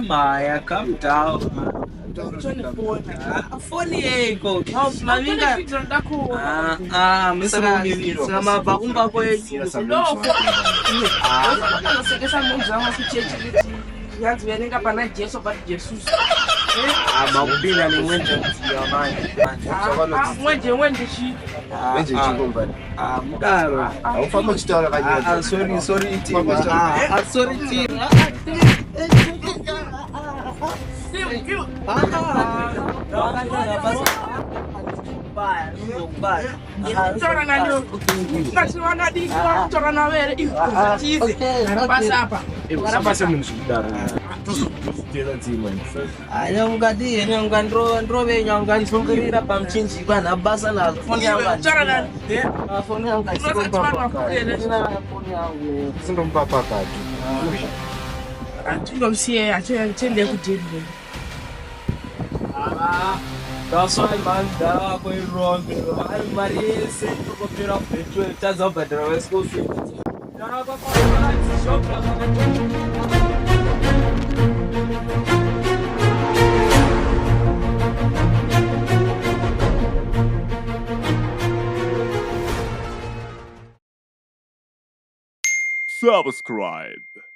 Maya, calm down. Phone yeko. Mavinga. Sama bakumba kwethu. Sekesa munza wasichechi kuti yanzi verenga pana Jesu but Jesus. Makupinda ni mwenje Mwenje chi. Mwenje chingomba. Mudaro. Aufamba chitaura kanyodza. Sorry team. Sorry team. That's why man, that going wrong. I'm married, say to go pay off the 12 charges of the dress school fee. Subscribe.